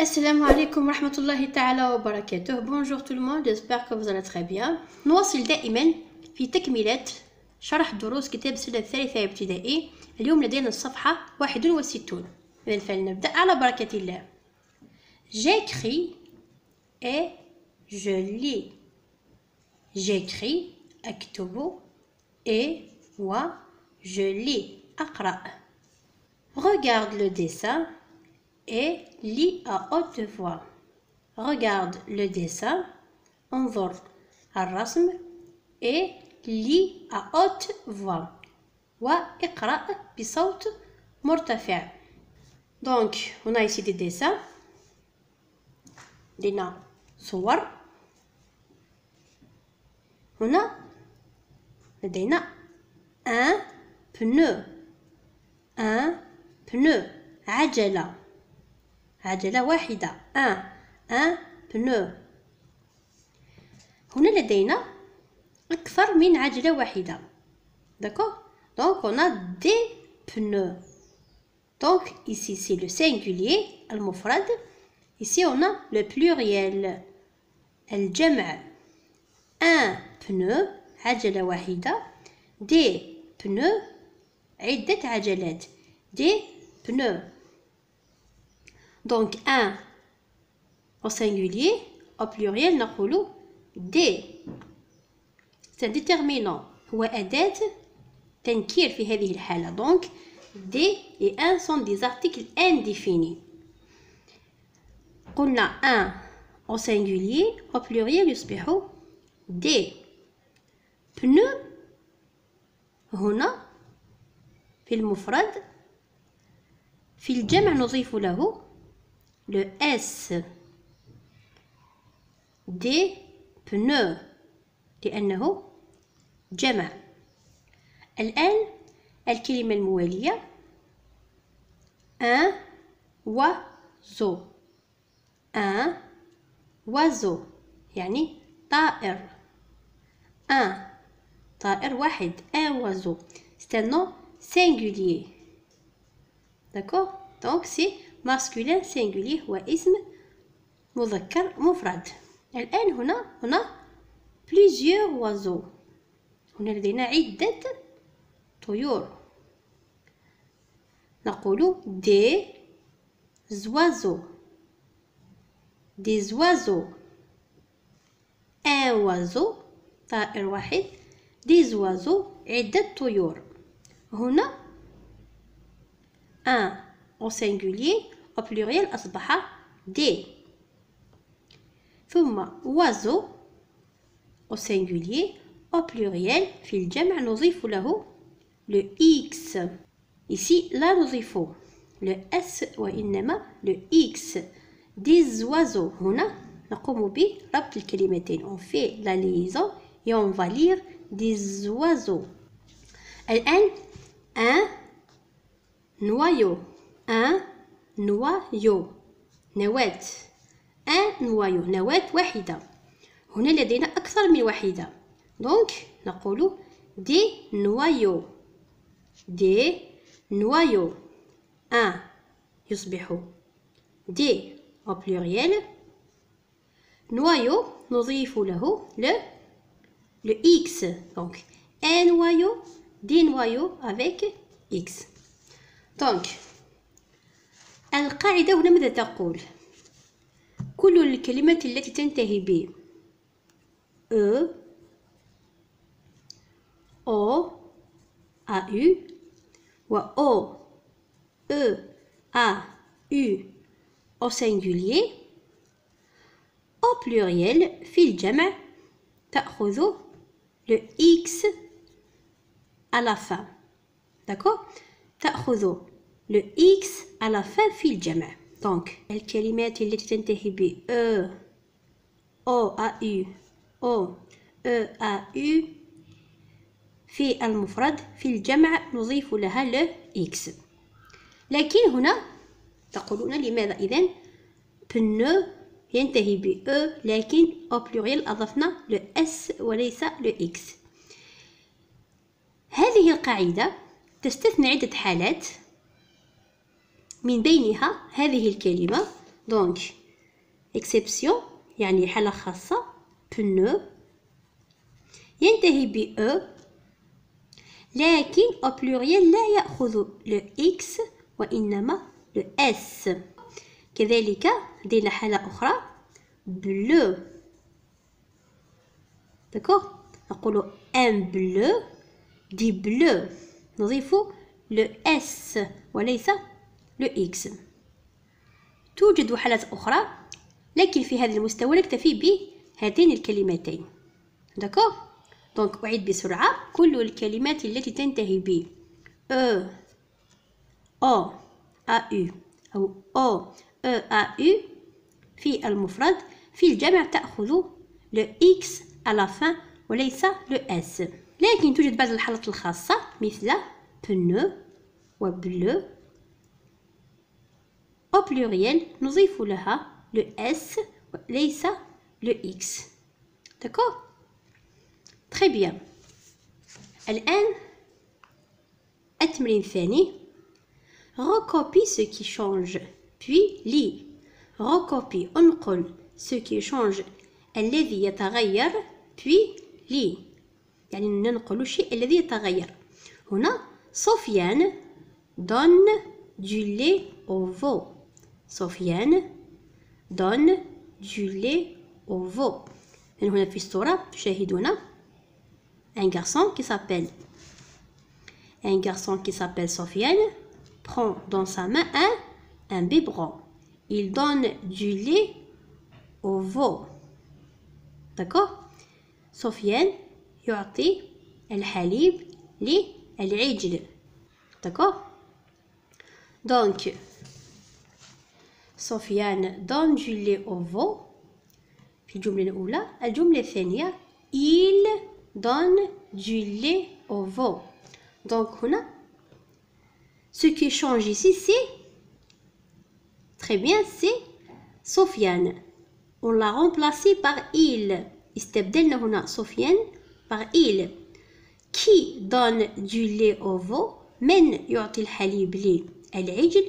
Assalamu alaikum wa rahmatullahi ta'ala wa barakatuh. Bonjour tout le monde, j'espère que vous allez très bien. نواصل دائما في تكملة شرح دروس كتاب السنة الثالثة ابتدائي. اليوم لدينا الصفحة 61. إذا فلنبدأ على بركة الله. J'écris et je lis. J'écris أكتب et je lis أقرأ. Regarde le dessin et lis à haute voix. Regarde le dessin, انظر الرسم et lis à haute voix. واقرأ بصوت مرتفع. Donc, on a ici des dessins. لدينا صور. هنا لدينا un pneu. Un pneu. عجلة. عجلة واحدة. un pneu. هنا لدينا أكثر من عجلة واحدة. D'accord? Donc on a des pneus. Donc ici c'est le singulier المفرد. Ici on a le pluriel الجمع. un pneu عجلة واحدة. des pneus عدة عجلات. des pneus. Donc un au singulier, au pluriel نقول des. C'est un déterminant. هو أداة تنكير في هذه الحالة. Donc des et un sont des articles indéfinis. قلنا un au singulier, au pluriel يصبح des. pneu هنا في المفرد. في الجمع نضيف له le S. des pneus لأنه جمع. الآن الكلمة الموالية un oiseau. un oiseau يعني طائر. un طائر واحد. un oiseau. C'est un nom singulier. D'accord? Donc c'est masculin singulier هو اسم مذكر مفرد. الآن هنا plusieurs oiseaux. هنا لدينا عدة طيور. نقول des oiseaux. des oiseaux. un oiseau طائر واحد. des oiseaux عدة طيور. هنا un au singulier, au pluriel أصبح des. ثم oiseau au singulier, au pluriel في الجمع نضيف له le X. Ici لا نضيف le S وإنما le X. des oiseaux. هنا نقوم بربط الكلمتين. On fait la liaison et on va lire des oiseaux. الآن un noyau. un noyau. نواة. un noyau. نواة واحدة. هنا لدينا أكثر من واحدة. donc نقول des noyaux. des noyaux. un يصبح des au pluriel. noyau نضيف له le X. donc un noyau, des noyaux avec X. donc القاعدة هنا ماذا تقول؟ كل الكلمات التي تنتهي ب E, O, AU و O, E, A, U au singulier au pluriel في الجمع تأخذ le X à la fin. D'accord? تأخذ le X à la fin في الجمع. donc الكلمات التي تنتهي ب E, O, A, U, O, E, A, U في المفرد في الجمع نضيف لها le X. لكن هنا تقولون لماذا إذن pneu ينتهي ب E لكن au pluriel أضفنا le S وليس le X. هذه القاعدة تستثني عدة حالات من بينها هذه الكلمة دونك اكسبسيون يعني حالة خاصة بنو ينتهي ب او لكن au pluriel لا يأخذ le x وإنما le s. كذلك لدينا حالة أخرى bleu. d'accord نقول un bleu دي bleu نضيف le s وليس le x. توجد حالات أخرى لكن في هذا المستوى نكتفي بهاتين الكلمتين. d'accord دونك أعيد بسرعة كل الكلمات التي تنتهي ب e o a u أو o e a u في المفرد في الجمع تأخذ le x à la fin وليس le s. لكن توجد بعض الحالات الخاصة مثل pneu و bleu au pluriel نضيف لها le s وليس le x. d'accord très bien. الآن التمرين الثاني recopie ce qui change puis lis. recopie انقل ce qui change الذي يتغير puis lis يعني ننقل الشيء الذي يتغير. هنا سفيان donne du lait au veau. سفيان donne du lait au veau. هنا في الصورة تشاهدون un garçon qui s'appelle Sofiane prend dans sa main un biberon. Il donne du lait au veau. d'accord سفيان يعطي الحليب للعجل. d'accord donc سفيان donne du lait au veau في الجملة الأولى. الجملة الثانية il donne du lait au veau. donc هنا ce qui change ici c'est très bien c'est Sofiane. on l'a remplacé par il. استبدلنا هنا سفيان par il. qui donne du lait au veau من يعطي الحليب للعجل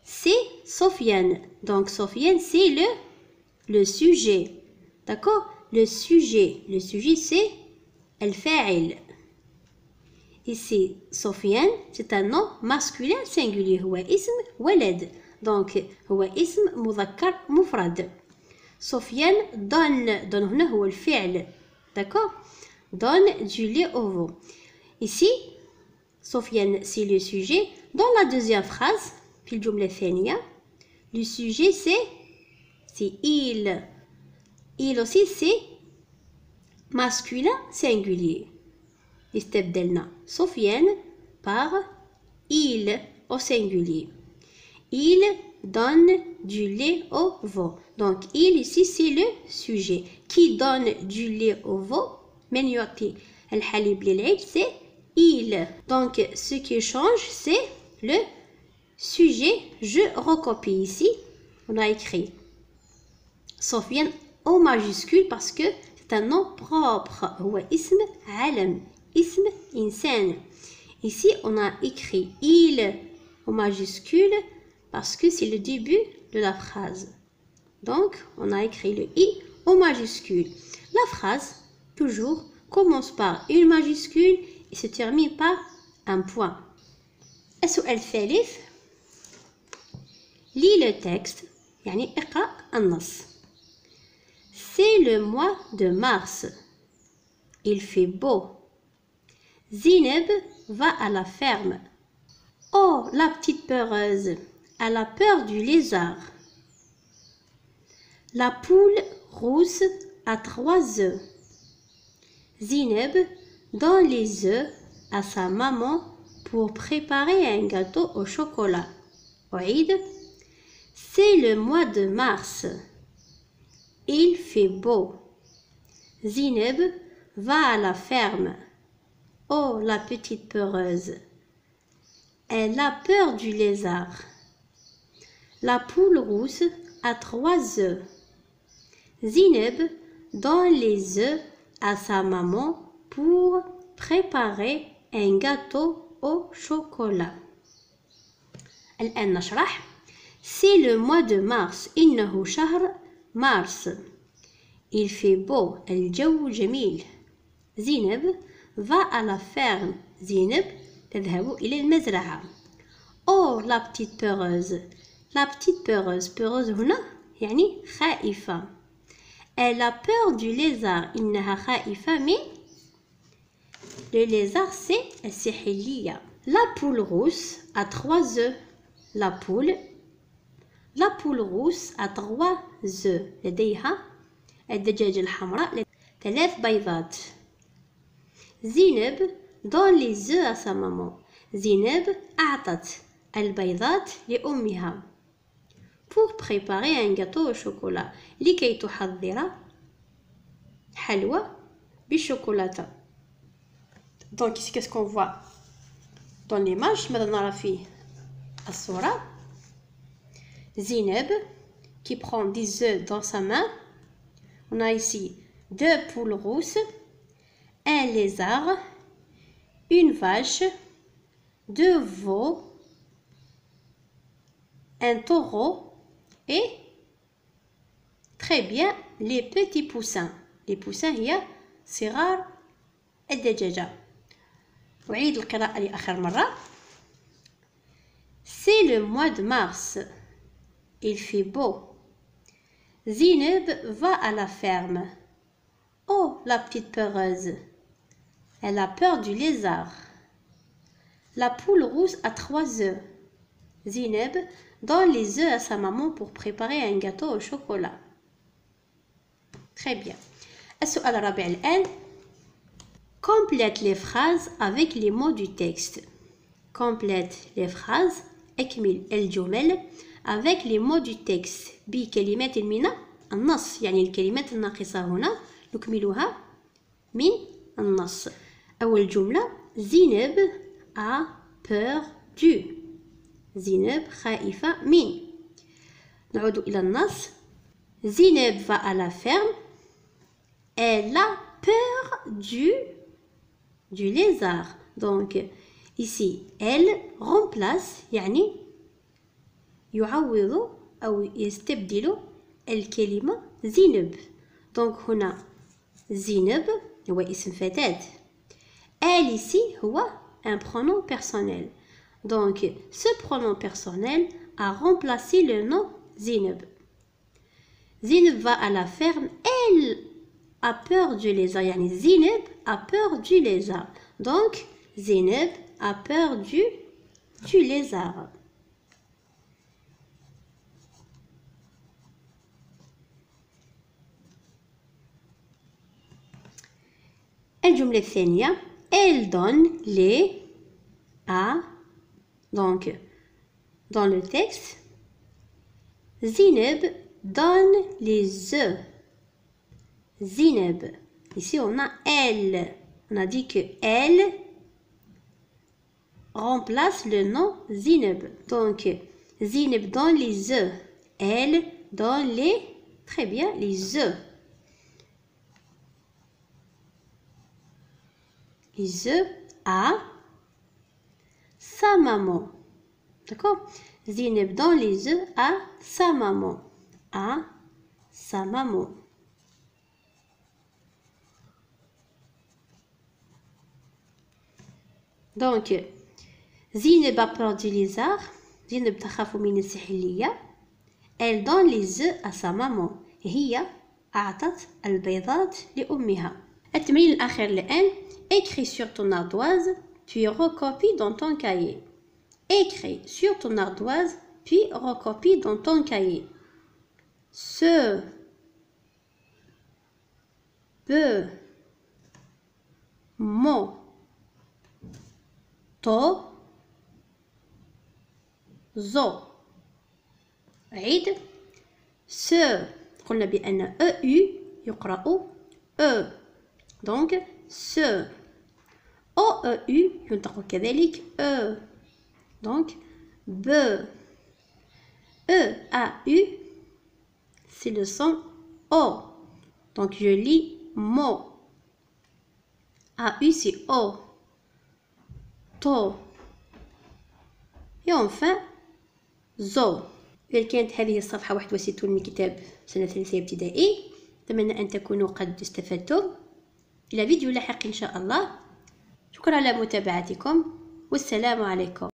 c'est Sofiane. donc Sofiane c'est le sujet. d'accord le sujet c'est الفاعل. ici Sofiane c'est un nom masculin singulier هو اسم ولد donc هو اسم مذكر مفرد. سفيان donne هنا هو الفعل. d'accord donne du lait au veau. ici Sofiane c'est le sujet. dans la deuxième phrase في الجملة الثانية le sujet c'est il. il aussi c'est masculin singulier. استبدلنا سفيان par il au singulier. il donne du lait au veau. donc il ici c'est le sujet. qui donne du lait au veau من يعطي الحليب للعجل c'est il. donc ce qui change c'est le sujet. je recopie ici. on a écrit Sofiane au majuscule parce que c'est un nom propre. هو اسم علم اسم إنسان. ici on a écrit il au majuscule parce que c'est le début de la phrase. donc on a écrit le i au majuscule. la phrase toujours commence par une majuscule et se termine par un point. السؤال الثالث lis le texte يعني اقرأ النص. c'est le mois de mars. il fait beau. Zineb va à la ferme. oh la petite peureuse elle a peur du lézard. la poule rousse a 3 œufs. Zineb donne les œufs à sa maman pour préparer un gâteau au chocolat. Oïd, c'est le mois de mars. il fait beau. Zineb va à la ferme. oh la petite peureuse elle a peur du lézard. la poule rousse a 3 œufs. Zineb donne les œufs à sa maman pour préparer un gâteau au chocolat. الآن نشرح. C'est le mois de mars. إنه شهر مارس. Il fait beau. الجو جميل. زينب va à la ferme. زينب تذهب إلى المزرعة. Oh la petite peureuse. La petite peureuse. Peureuse هنا يعني خائفة. Elle a peur du lézard. إنها خائفة من le lézard c'est السحلية. La poule rousse a 3 œufs. La poule rousse a 3 œufs. لديها الدجاجة الحمراء 3 بيضات. زينب donne les œufs à sa maman. زينب أعطت البيضات لأمها. Pour préparer un gâteau au chocolat. لكي تحضر حلوى بالشوكولاتة. Donc ici qu'est-ce qu'on voit dans l'image؟ ماذا نرى في الصورة؟ زينب qui prend 10 œufs dans sa main. On a ici 2 poules rousses, un lézard, une vache, 2 veaux, un taureau et très bien les petits poussins. Les poussins هي صغار الدجاجة. أعيد القراءة لآخر مرة. C'est le mois de mars. Il fait beau. Zineb va à la ferme. Oh, la petite peureuse. Elle a peur du lézard. La poule rousse a 3 œufs. Zineb donne les œufs à sa maman pour préparer un gâteau au chocolat. Très bien. السؤال الرابع الآن. Complète les phrases avec les mots du texte. Complète les phrases. اكمل الجمل avec les mots du texte بكلمات من النص. يعني الكلمات الناقصة هنا نكملها من النص. أول جملة زينب a peur du. زينب خائفة من. نعود إلى النص. زينب va à la ferme. Elle a peur du lézard. Donc ici elle remplace يعني يعوض أو يستبدل الكلمة زينب. donc هنا زينب هو اسم فتاة. elle ici هو un pronom personnel. donc ce pronom personnel a remplacé le nom زينب. زينب va à la ferme. elle a peur du lézard. يعني زينب a peur du lézard. donc زينب a peur du lézard. الجملة الثانية. Elle donne les à. Donc dans le texte Zineb donne les œufs. Zineb. Ici on a elle. On a dit que elle remplace le nom Zineb. Donc Zineb donne les œufs. Elle donne les. Très bien, les œufs. Les œufs à sa maman. D'accord? Zineb donne les œufs à sa maman. À sa maman. Donc زينب a peur du lézard. زينب تخاف من السحلية. Elle donne les œufs à sa maman. هي أعطت البيضات لأمها. التمرين الأخير الآن. Écris sur ton ardoise, puis recopie dans ton cahier. Écris sur ton ardoise, puis recopie dans ton cahier. Ce peut mot to zo. عيد. ce قلنا بأن EU يقرأ E. donc ce OEU ينطق كذلك E. donc B EAU c'est le son O. donc je lis mot. AU c'est O. To. Et enfin zo. إذا كانت هذه الصفحة 61 من كتاب سنة ثالثة ابتدائي. أتمنى أن تكونوا قد استفدتم. إلى فيديو لاحق إن شاء الله. شكرا على متابعتكم والسلام عليكم.